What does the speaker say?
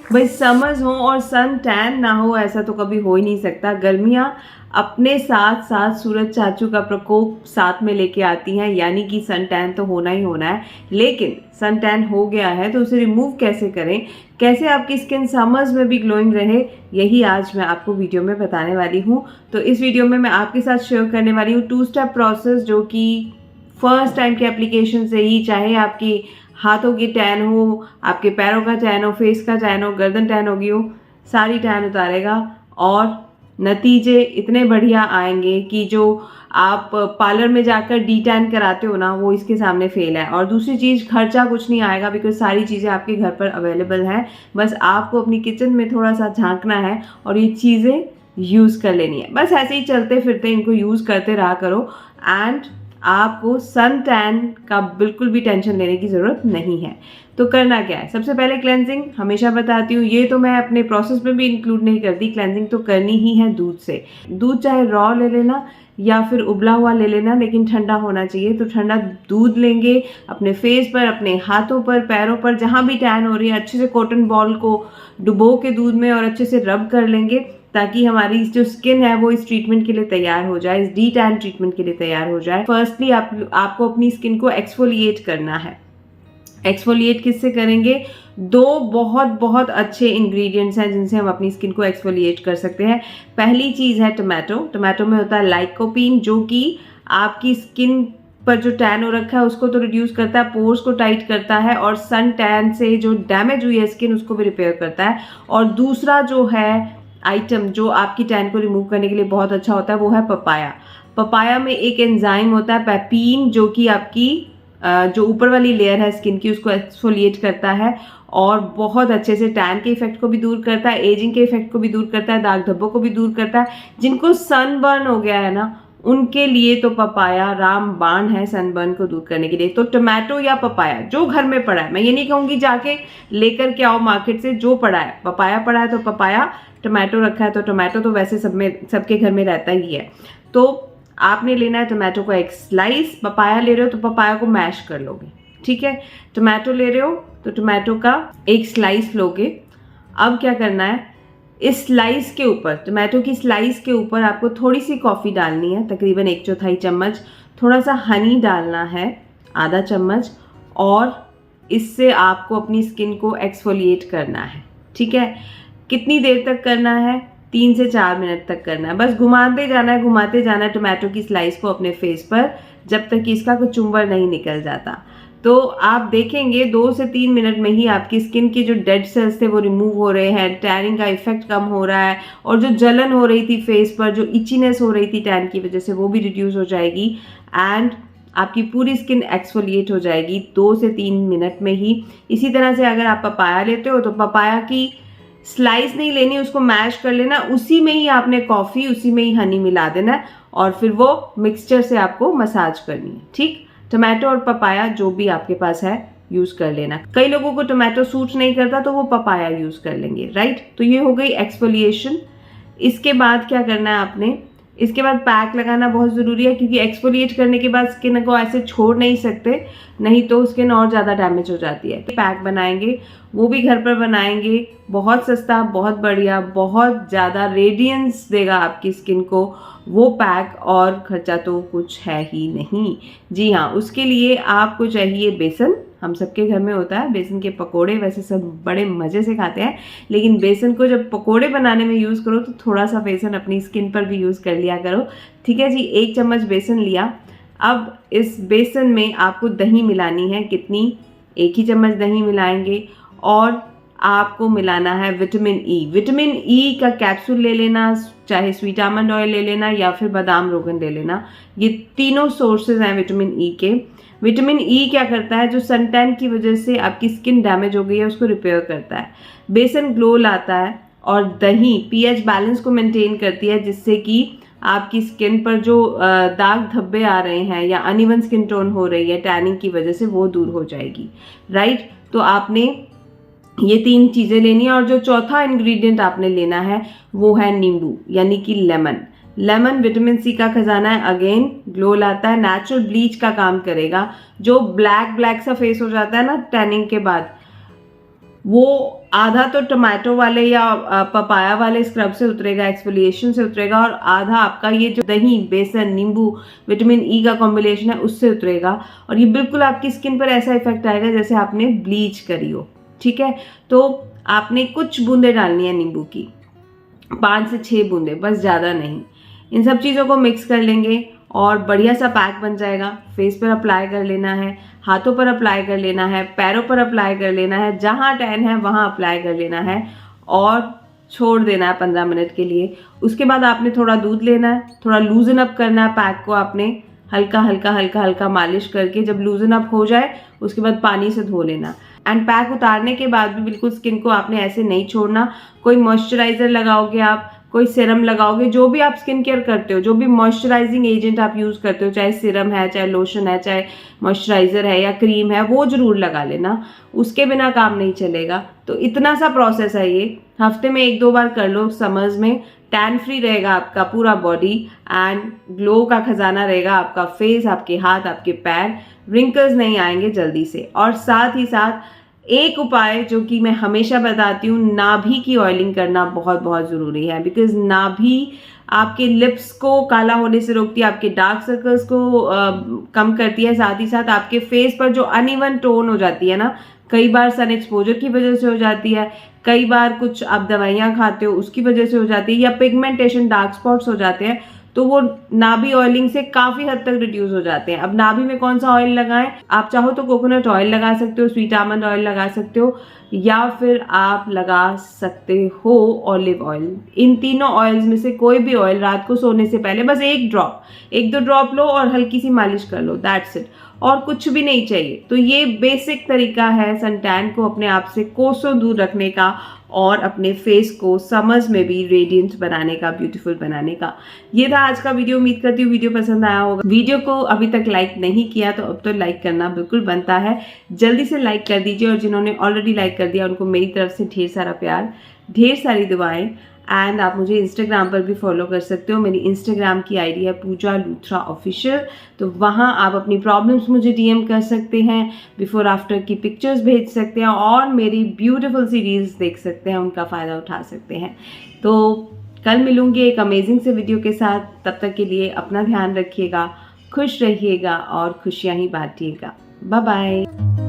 भाई समर्स हो और सन टैन ना हो ऐसा तो कभी हो ही नहीं सकता। गर्मियाँ अपने साथ साथ सूरज चाचू का प्रकोप साथ में लेके आती हैं, यानी कि सन टैन तो होना ही होना है। लेकिन सन टैन हो गया है तो उसे रिमूव कैसे करें, कैसे आपकी स्किन समर्स में भी ग्लोइंग रहे, यही आज मैं आपको वीडियो में बताने वाली हूँ। तो इस वीडियो में मैं आपके साथ शेयर करने वाली हूँ 2 स्टेप प्रोसेस, जो कि फर्स्ट टाइम के एप्लीकेशन से ही, चाहे आपकी हाथों की टैन हो, आपके पैरों का टैन हो, फेस का टैन हो, गर्दन टैन होगी हो, सारी टैन उतारेगा और नतीजे इतने बढ़िया आएंगे कि जो आप पार्लर में जाकर डी टैन कराते हो ना, वो इसके सामने फेल है। और दूसरी चीज़, खर्चा कुछ नहीं आएगा बिकॉज सारी चीज़ें आपके घर पर अवेलेबल हैं। बस आपको अपनी किचन में थोड़ा सा झांकना है और ये चीज़ें यूज़ कर लेनी है। बस ऐसे ही चलते फिरते इनको यूज़ करते रहा करो एंड आपको सन टैन का बिल्कुल भी टेंशन लेने की ज़रूरत नहीं है। तो करना क्या है, सबसे पहले क्लेंजिंग हमेशा बताती हूँ, ये तो मैं अपने प्रोसेस में भी इंक्लूड नहीं करती। क्लेंजिंग तो करनी ही है दूध से। दूध चाहे रॉ ले लेना या फिर उबला हुआ ले लेना, लेकिन ठंडा होना चाहिए। तो ठंडा दूध लेंगे, अपने फेस पर, अपने हाथों पर, पैरों पर, जहाँ भी टैन हो रही है, अच्छे से कॉटन बॉल को डुबो के दूध में और अच्छे से रब कर लेंगे, ताकि हमारी जो स्किन है वो इस ट्रीटमेंट के लिए तैयार हो जाए, इस डी टैन ट्रीटमेंट के लिए तैयार हो जाए। फर्स्टली आपको अपनी स्किन को एक्सफोलिएट करना है। एक्सफोलिएट किससे करेंगे? 2 बहुत बहुत अच्छे इंग्रेडिएंट्स हैं जिनसे हम अपनी स्किन को एक्सफोलिएट कर सकते हैं। पहली चीज़ है टोमेटो। टोमेटो में होता है लाइकोपीन, जो कि आपकी स्किन पर जो टैन हो रखा है उसको तो रिड्यूस करता है, पोर्स को टाइट करता है और सन टैन से जो डैमेज हुई है स्किन उसको भी रिपेयर करता है। और दूसरा जो है आइटम जो आपकी टैन को रिमूव करने के लिए बहुत अच्छा होता है वो है पपाया। पपाया में एक एंजाइम होता है पेपीन, जो कि आपकी जो ऊपर वाली लेयर है स्किन की उसको एक्सफोलिएट करता है और बहुत अच्छे से टैन के इफेक्ट को भी दूर करता है, एजिंग के इफेक्ट को भी दूर करता है, दाग धब्बों को भी दूर करता है। जिनको सनबर्न हो गया है ना, उनके लिए तो पपाया रामबाण है सनबर्न को दूर करने के लिए। तो टोमेटो या पपाया जो घर में पड़ा है, मैं ये नहीं कहूँगी जाके लेकर के आओ मार्केट से, जो पड़ा है, पपाया पड़ा है तो पपाया, टोमेटो रखा है तो टोमेटो तो वैसे सब में, सबके घर में रहता ही है। तो आपने लेना है टोमेटो को एक स्लाइस, पपाया ले रहे हो तो पपाया को मैश कर लोगे, ठीक है। टोमेटो ले रहे हो तो टोमेटो का एक स्लाइस लोगे। अब क्या करना है, इस स्लाइस के ऊपर, टोमेटो की स्लाइस के ऊपर आपको थोड़ी सी कॉफ़ी डालनी है, तकरीबन 1/4 चम्मच। थोड़ा सा हनी डालना है, आधा चम्मच। और इससे आपको अपनी स्किन को एक्सफोलिएट करना है, ठीक है। कितनी देर तक करना है? 3 से 4 मिनट तक करना है। बस घुमाते जाना है, घुमाते जाना है टोमेटो की स्लाइस को अपने फेस पर, जब तक कि इसका कुछ चुंबर नहीं निकल जाता। तो आप देखेंगे 2 से 3 मिनट में ही आपकी स्किन के जो डेड सेल्स थे वो रिमूव हो रहे हैं, टैनिंग का इफेक्ट कम हो रहा है और जो जलन हो रही थी फेस पर, जो इचीनेस हो रही थी टैन की वजह से, वो भी रिड्यूस हो जाएगी एंड आपकी पूरी स्किन एक्सफोलिएट हो जाएगी 2 से 3 मिनट में ही। इसी तरह से अगर आप पपाया लेते हो तो पपाया की स्लाइस नहीं लेनी, उसको मैश कर लेना, उसी में ही आपने कॉफ़ी, उसी में ही हनी मिला देना है और फिर वो मिक्सचर से आपको मसाज करनी है, ठीक। टोमेटो और पपाया जो भी आपके पास है यूज़ कर लेना। कई लोगों को टोमेटो सूट नहीं करता तो वो पपाया यूज़ कर लेंगे, राइट। तो ये हो गई एक्सफोलिएशन। इसके बाद क्या करना है आपने, इसके बाद पैक लगाना बहुत ज़रूरी है, क्योंकि एक्सफोलिएट करने के बाद स्किन को ऐसे छोड़ नहीं सकते, नहीं तो स्किन और ज़्यादा डैमेज हो जाती है। पैक बनाएंगे, वो भी घर पर बनाएंगे, बहुत सस्ता, बहुत बढ़िया, बहुत ज़्यादा रेडियंस देगा आपकी स्किन को वो पैक, और खर्चा तो कुछ है ही नहीं। जी हाँ, उसके लिए आपको चाहिए बेसन। हम सबके घर में होता है बेसन के पकोड़े, वैसे सब बड़े मज़े से खाते हैं, लेकिन बेसन को जब पकोड़े बनाने में यूज़ करो तो थोड़ा सा बेसन अपनी स्किन पर भी यूज़ कर लिया करो, ठीक है जी। 1 चम्मच बेसन लिया। अब इस बेसन में आपको दही मिलानी है। कितनी? 1 ही चम्मच दही मिलाएंगे। और आपको मिलाना है विटामिन ई। विटामिन ई का कैप्सूल ले लेना, चाहे स्वीट आमंड ऑयल ले लेना या फिर बादाम रोगन ले लेना। ये तीनों सोर्सेज हैं विटामिन ई के। विटामिन ई क्या करता है, जो सन टैन की वजह से आपकी स्किन डैमेज हो गई है उसको रिपेयर करता है। बेसन ग्लो लाता है और दही पीएच बैलेंस को मेंटेन करती है, जिससे कि आपकी स्किन पर जो दाग धब्बे आ रहे हैं या अनइवन स्किन टोन हो रही है टैनिंग की वजह से, वो दूर हो जाएगी, राइट। तो आपने ये 3 चीज़ें लेनी है। और जो चौथा इंग्रेडिएंट आपने लेना है वो है नींबू, यानी कि लेमन। लेमन विटामिन सी का खजाना है, अगेन ग्लो लाता है, नेचुरल ब्लीच का काम करेगा। जो ब्लैक सा फेस हो जाता है ना टैनिंग के बाद, वो आधा तो टमाटो वाले या पपाया वाले स्क्रब से उतरेगा, एक्सफोलिएशन से उतरेगा, और आधा आपका ये जो दही, बेसन, नींबू, विटामिन ई का कॉम्बिनेशन है उससे उतरेगा। और ये बिल्कुल आपकी स्किन पर ऐसा इफेक्ट आएगा जैसे आपने ब्लीच करी हो। ठीक है, तो आपने कुछ बूंदे डालनी है नींबू की, 5 से 6 बूंदे, बस ज़्यादा नहीं। इन सब चीज़ों को मिक्स कर लेंगे और बढ़िया सा पैक बन जाएगा। फेस पर अप्लाई कर लेना है, हाथों पर अप्लाई कर लेना है, पैरों पर अप्लाई कर लेना है, जहाँ टैन है वहाँ अप्लाई कर लेना है और छोड़ देना है 15 मिनट के लिए। उसके बाद आपने थोड़ा दूध लेना है, थोड़ा लूजन अप करना है पैक को, आपने हल्का हल्का हल्का हल्का मालिश करके जब लूजन अप हो जाए उसके बाद पानी से धो लेना। एंड पैक उतारने के बाद भी बिल्कुल स्किन को आपने ऐसे नहीं छोड़ना। कोई मॉइस्चराइजर लगाओगे आप, कोई सीरम लगाओगे, जो भी आप स्किन केयर करते हो, जो भी मॉइस्चराइजिंग एजेंट आप यूज़ करते हो, चाहे सीरम है, चाहे लोशन है, चाहे मॉइस्चराइजर है या क्रीम है, वो ज़रूर लगा लेना। उसके बिना काम नहीं चलेगा। तो इतना सा प्रोसेस है ये, हफ्ते में 1-2 बार कर लो। समर्स में टैन फ्री रहेगा आपका पूरा बॉडी एंड ग्लो का खजाना रहेगा आपका फेस, आपके हाथ, आपके पैर, रिंकल्स नहीं आएंगे जल्दी से। और साथ ही साथ एक उपाय जो कि मैं हमेशा बताती हूँ, नाभि की ऑयलिंग करना बहुत बहुत ज़रूरी है। बिकॉज नाभि आपके लिप्स को काला होने से रोकती है, आपके डार्क सर्कल्स को कम करती है, साथ ही साथ आपके फेस पर जो अनइवन टोन हो जाती है ना, कई बार सन एक्सपोजर की वजह से हो जाती है, कई बार कुछ आप दवाइयाँ खाते हो उसकी वजह से हो जाती है, या पिगमेंटेशन, डार्क स्पॉट्स हो जाते हैं, तो वो नाभि ऑयलिंग से काफ़ी हद तक रिड्यूस हो जाते हैं। अब नाभि में कौन सा ऑयल लगाएं? आप चाहो तो कोकोनट ऑयल लगा सकते हो, स्वीट आमंड ऑयल लगा सकते हो, या फिर आप लगा सकते हो ऑलिव ऑयल। इन तीनों ऑयल्स में से कोई भी ऑयल रात को सोने से पहले बस 1-2 ड्रॉप लो और हल्की सी मालिश कर लो, दैट्स इट। और कुछ भी नहीं चाहिए। तो ये बेसिक तरीका है सन टैन को अपने आप से कोसों दूर रखने का और अपने फेस को समर्स में भी रेडिएंट बनाने का, ब्यूटीफुल बनाने का। ये था आज का वीडियो। उम्मीद करती हूँ वीडियो पसंद आया होगा। वीडियो को अभी तक लाइक नहीं किया तो अब तो लाइक करना बिल्कुल बनता है, जल्दी से लाइक कर दीजिए। और जिन्होंने ऑलरेडी लाइक कर दिया उनको मेरी तरफ से ढेर सारा प्यार, ढेर सारी दुआएं। एंड आप मुझे इंस्टाग्राम पर भी फॉलो कर सकते हो। मेरी इंस्टाग्राम की आईडी है पूजा लूथरा ऑफिशियल। तो वहाँ आप अपनी प्रॉब्लम्स मुझे डीएम कर सकते हैं, बिफोर आफ्टर की पिक्चर्स भेज सकते हैं और मेरी ब्यूटीफुल सी रील्स देख सकते हैं, उनका फ़ायदा उठा सकते हैं। तो कल मिलूंगी एक अमेजिंग से वीडियो के साथ। तब तक के लिए अपना ध्यान रखिएगा, खुश रहिएगा और खुशियाँ ही बांटिएगा। Bye bye.